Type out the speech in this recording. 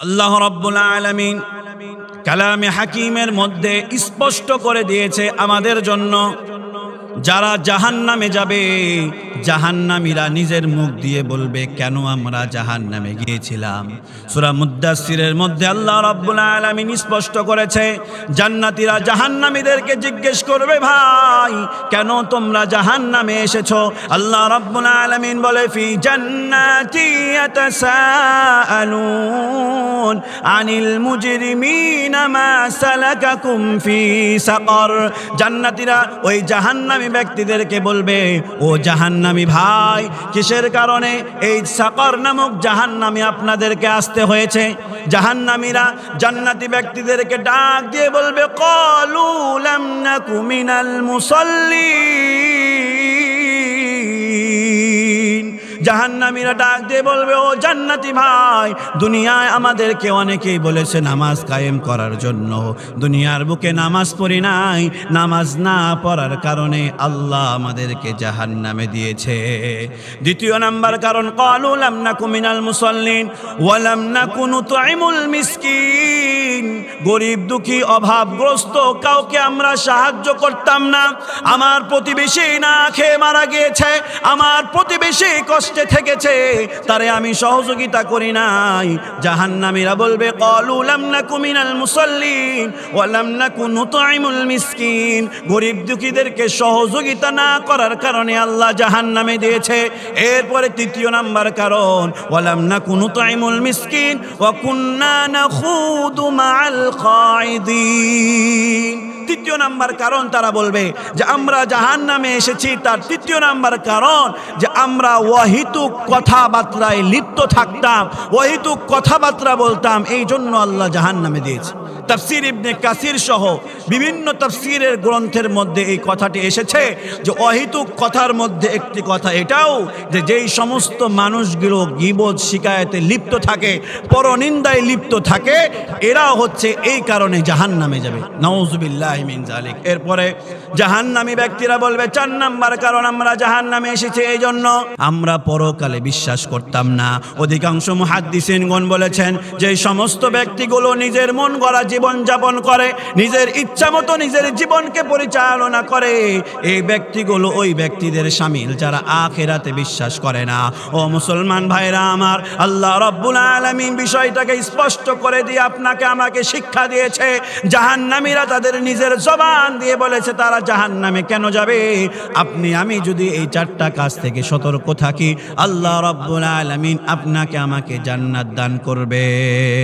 আল্লাহ রাব্বুল আলামিন কালামে হাকিমের মধ্যে স্পষ্ট করে দিয়েছে আমাদের জন্য, যারা জাহান্নামে যাবে জাহান্নামীরা নিজের মুখ দিয়ে বলবে, কেন আমরা জাহান্নামে গিয়েছিলাম। সূরা মুদ্দাসসিরের মধ্যে আল্লাহ রাব্বুল আলামিন স্পষ্ট করেছে, জান্নাতীরা জাহান্নামীদেরকে জিজ্ঞেস করবে, ভাই কেন তোমরা জাহান্নামে এসেছো। আল্লাহ রাব্বুল আলামিন বলে, ফি জান্নাতি ইয়াতাসাআলুন আনিল মুজরিমিনা মা সালাকাকুম ফি সাকর। জান্নাতীরা ওই জাহান্নামী ব্যক্তিদেরকে বলবে, ও জাহান্নামী ভাই, কিসের কারণে এই সাকর নামক জাহান্নামে আপনাদেরকে আসতে হয়েছে। জাহান্নামীরা জান্নাতি ব্যক্তিদেরকে ডাক দিয়ে বলবে, ক্বালু লাম নাকু মিনাল মুসাল্লিন। জাহান্নামীরা ডাক দিয়ে বলবে, ও জান্নাতি ভাই, দুনিয়ায় আমাদেরকে অনেকেই বলেছে নামাজ কায়েম করার জন্য, দুনিয়ার বুকে নামাজ পড়ি নাই, নামাজ না পড়ার কারণে আল্লাহ আমাদেরকে জাহান্নামে দিয়েছে। দ্বিতীয় নাম্বার কারণ, ক্বালু লাম নাকু মিনাল মুসাল্লিন ওয়া লাম নাকু নুতঈমুল মিসকিন। গরিব দুঃখী অভাবগ্রস্ত কাউকে আমরা সাহায্য করতাম না। আমার প্রতিবেশী না খেয়ে মারা গিয়েছে, আমার প্রতিবেশী কষ্টে থেকেছে, তারে আমি সহযোগিতা করি নাই। জাহান্নামীরা বলবে, ক্বালু লাম নাকু মিনাল মুসাল্লিন ওয়া লাম নাকু নুতঈমুল মিসকিন। গরিব দুঃখীদেরকে সহযোগিতা না করার কারণে আল্লাহ জাহান্নামে দিয়েছে। এরপরে তৃতীয় নাম্বার কারণ, ওয়া লাম নাকু নুতঈমুল মিসকিন ওয়া কুন্না নাখুদু মাআল খাইদিন। তৃতীয় নাম্বার কারণ তারা বলবে যে আমরা জাহান্নামে এসেছি, তার তৃতীয় নাম্বার কারণ যে আমরা অহেতুক কথাবার্তায় লিপ্ত থাকতাম, অহেতুক কথাবার্তা বলতাম, এই জন্য আল্লাহ জাহান্নামে দিয়েছে। তাফসীর ইবনে কাসির সহ বিভিন্ন তাফসীরের গ্রন্থের মধ্যে এই কথাটি এসেছে যে অহেতুক কথার মধ্যে একটি কথা এটাও যে যেই সমস্ত মানুষগুলো গীবত শিকায়েতে লিপ্ত থাকে, পরনিন্দায় লিপ্ত থাকে, এরা হচ্ছে এই কারণে জাহান্নামে যাবে। নাউযুবিল্লাহি মিন যালিক। এরপরে জাহান্নামী ব্যক্তিরা বলবে, চার নাম্বার কারণ আমরা জাহান্নামে এসেছি এই জন্য আমরা পরকালে বিশ্বাস করতাম না। অধিকাংশ মুহাদ্দিসিনগণ বলেছেন যে সমস্ত ব্যক্তিগুলো নিজের মন গড়া জীবন যাপন করে, নিজের ইচ্ছা মতো নিজের জীবনকে পরিচালনা করে, এই ব্যক্তিগুলো ওই ব্যক্তিদের শামিল যারা আখিরাতে বিশ্বাস করে না। ও মুসলমান ভাইরা আমার, আল্লাহ রাব্বুল আলামিন বিষয়টাকে স্পষ্ট করে দিয়ে আপনাকে আমাকে শিক্ষা দিয়েছে। জাহান্নামীরা তাদের নিজের জবান দিয়ে বলেছে তারা জাহান্নামে কেন যাবে। আপনি আমি যদি এই চারটা কাজ থেকে সতর্ক থাকি, আল্লাহ রাব্বুল আলামিন আপনাকে আমাকে জান্নাত দান করবে।